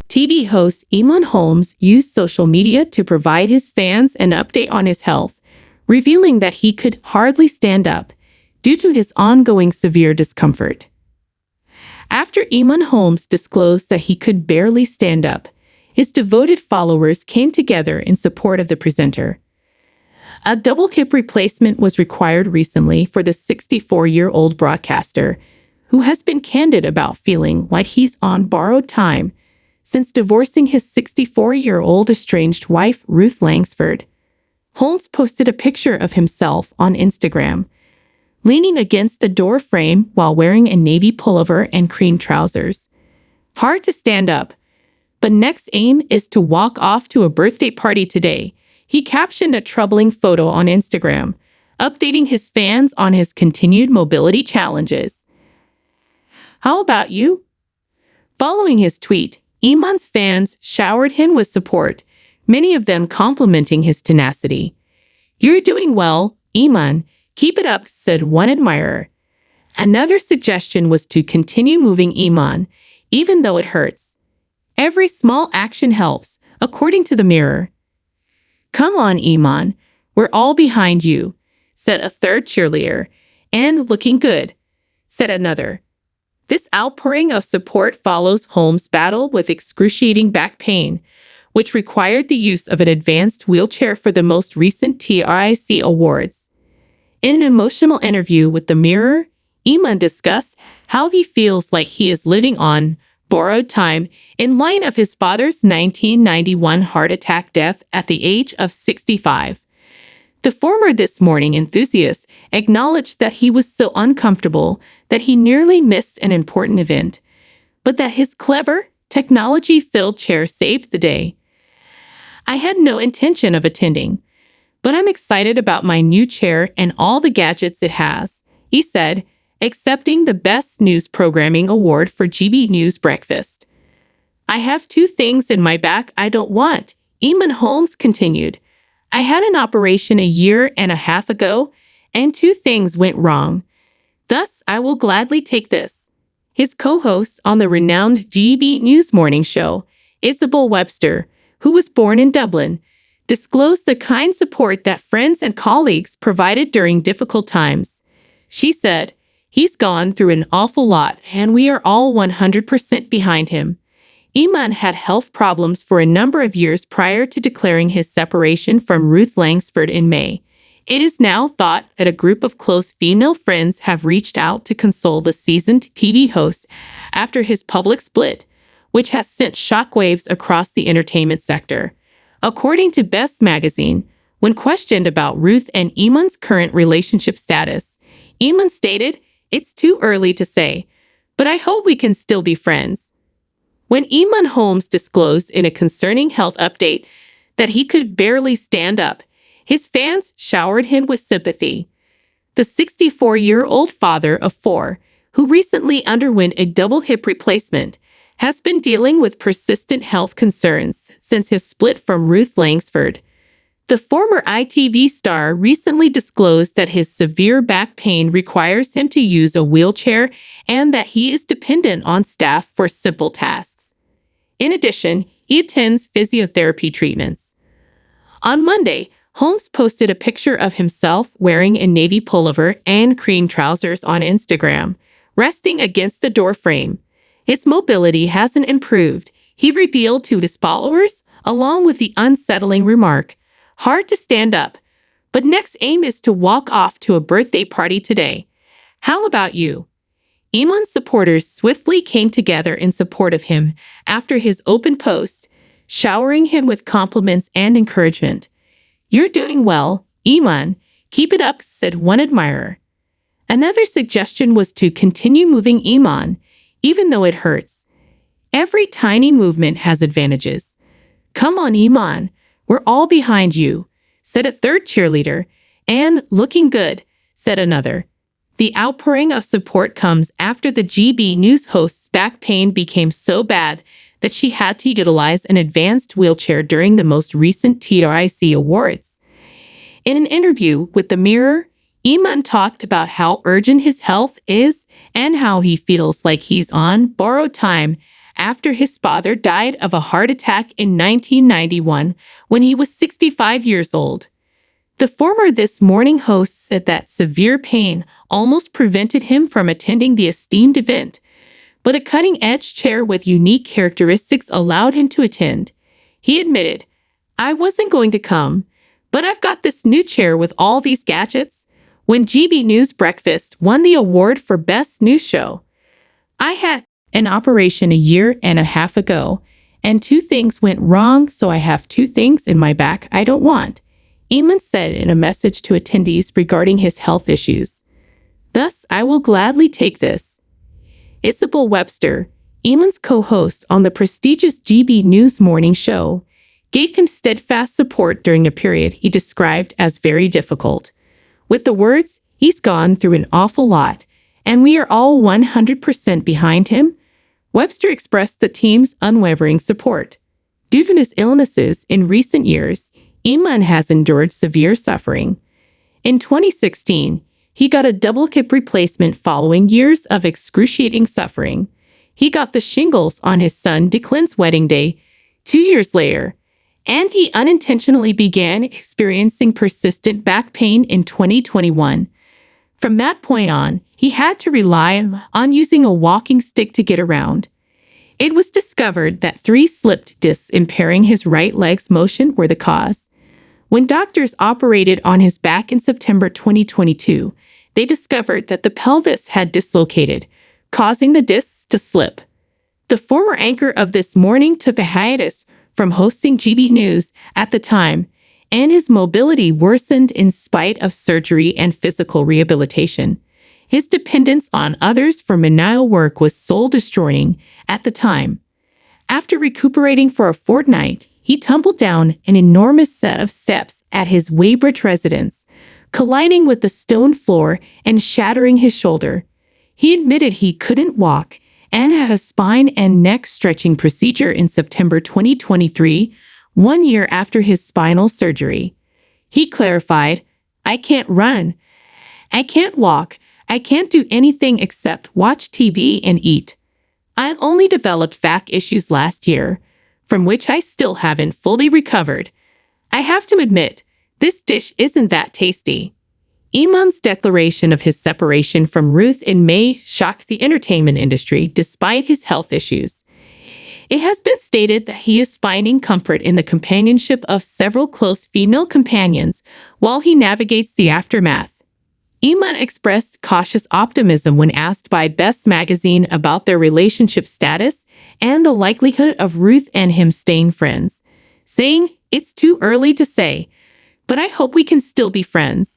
TV host Eamonn Holmes used social media to provide his fans an update on his health, revealing that he could hardly stand up due to his ongoing severe discomfort. After Eamonn Holmes disclosed that he could barely stand up, his devoted followers came together in support of the presenter. A double hip replacement was required recently for the 64-year-old broadcaster, who has been candid about feeling like he's on borrowed time since divorcing his 64-year-old estranged wife, Ruth Langsford. Holmes posted a picture of himself on Instagram, leaning against the door frame while wearing a navy pullover and cream trousers. Hard to stand up, but next aim is to walk off to a birthday party today, he captioned a troubling photo on Instagram, updating his fans on his continued mobility challenges. How about you? Following his tweet, Eamonn's fans showered him with support, many of them complimenting his tenacity. "You're doing well, Eamonn. Keep it up," said one admirer. Another suggestion was to continue moving Eamonn, even though it hurts. "Every small action helps," according to the Mirror. "Come on, Eamonn. We're all behind you," said a third cheerleader. "And looking good," said another. This outpouring of support follows Holmes' battle with excruciating back pain, which required the use of an advanced wheelchair for the most recent TRIC awards. In an emotional interview with The Mirror, Eamonn discussed how he feels like he is living on borrowed time in light of his father's 1991 heart attack death at the age of 65. The former This Morning enthusiast acknowledged that he was so uncomfortable that he nearly missed an important event, but that his clever, technology-filled chair saved the day. "I had no intention of attending, but I'm excited about my new chair and all the gadgets it has," he said, accepting the Best News Programming Award for GB News Breakfast. "I have two things in my back I don't want," Eamonn Holmes continued. "I had an operation a year and a half ago, and two things went wrong. Thus, I will gladly take this." His co-host on the renowned GB News morning show, Isabel Webster, who was born in Dublin, disclosed the kind support that friends and colleagues provided during difficult times. She said, "He's gone through an awful lot, and we are all 100% behind him." Eamonn had health problems for a number of years prior to declaring his separation from Ruth Langsford in May. It is now thought that a group of close female friends have reached out to console the seasoned TV host after his public split, which has sent shockwaves across the entertainment sector. According to Best Magazine, when questioned about Ruth and Eamonn's current relationship status, Eamonn stated, "It's too early to say, but I hope we can still be friends." When Eamonn Holmes disclosed in a concerning health update that he could barely stand up, his fans showered him with sympathy. The 64-year-old father of four, who recently underwent a double hip replacement, has been dealing with persistent health concerns since his split from Ruth Langsford. The former ITV star recently disclosed that his severe back pain requires him to use a wheelchair and that he is dependent on staff for simple tasks. In addition, he attends physiotherapy treatments. On Monday, Holmes posted a picture of himself wearing a navy pullover and cream trousers on Instagram, resting against the door frame. His mobility hasn't improved, he revealed to his followers, along with the unsettling remark, "Hard to stand up, but next aim is to walk off to a birthday party today. How about you?" Eamonn's supporters swiftly came together in support of him after his open post, showering him with compliments and encouragement. "You're doing well, Eamonn. Keep it up," said one admirer. Another suggestion was to continue moving Eamonn, even though it hurts. "Every tiny movement has advantages. Come on, Eamonn. We're all behind you," said a third cheerleader. "And looking good," said another. The outpouring of support comes after the GB News host's back pain became so bad that she had to utilize an advanced wheelchair during the most recent TRIC awards. In an interview with The Mirror, Eamonn talked about how urgent his health is and how he feels like he's on borrowed time after his father died of a heart attack in 1991 when he was 65 years old. The former This Morning host said that severe pain almost prevented him from attending the esteemed event, but a cutting-edge chair with unique characteristics allowed him to attend. He admitted, "I wasn't going to come, but I've got this new chair with all these gadgets." When GB News Breakfast won the award for Best News Show, "I had an operation a year and a half ago, and 2 things went wrong, so I have 2 things in my back I don't want," Eamonn said in a message to attendees regarding his health issues. "Thus, I will gladly take this." Isabel Webster, Eamonn's co-host on the prestigious GB News Morning Show, gave him steadfast support during a period he described as very difficult. With the words, "He's gone through an awful lot, and we are all 100% behind him," Webster expressed the team's unwavering support. Due to his illnesses in recent years, Eamonn has endured severe suffering. In 2016, he got a double hip replacement following years of excruciating suffering. He got the shingles on his son Declan's wedding day 2 years later, and he unintentionally began experiencing persistent back pain in 2021. From that point on, he had to rely on using a walking stick to get around. It was discovered that 3 slipped discs impairing his right leg's motion were the cause. When doctors operated on his back in September 2022, they discovered that the pelvis had dislocated, causing the discs to slip. The former anchor of This Morning took a hiatus from hosting GB News at the time, and his mobility worsened in spite of surgery and physical rehabilitation. His dependence on others for menial work was soul-destroying at the time. After recuperating for a fortnight, he tumbled down an enormous set of steps at his Weybridge residence, colliding with the stone floor and shattering his shoulder. He admitted he couldn't walk and had a spine and neck stretching procedure in September 2023, 1 year after his spinal surgery. He clarified, "I can't run. I can't walk. I can't do anything except watch TV and eat. I only developed back issues last year, from which I still haven't fully recovered. I have to admit, this dish isn't that tasty." Eamonn's declaration of his separation from Ruth in May shocked the entertainment industry despite his health issues. It has been stated that he is finding comfort in the companionship of several close female companions while he navigates the aftermath. Eamonn expressed cautious optimism when asked by Best Magazine about their relationship status and the likelihood of Ruth and him staying friends, saying, "It's too early to say, but I hope we can still be friends."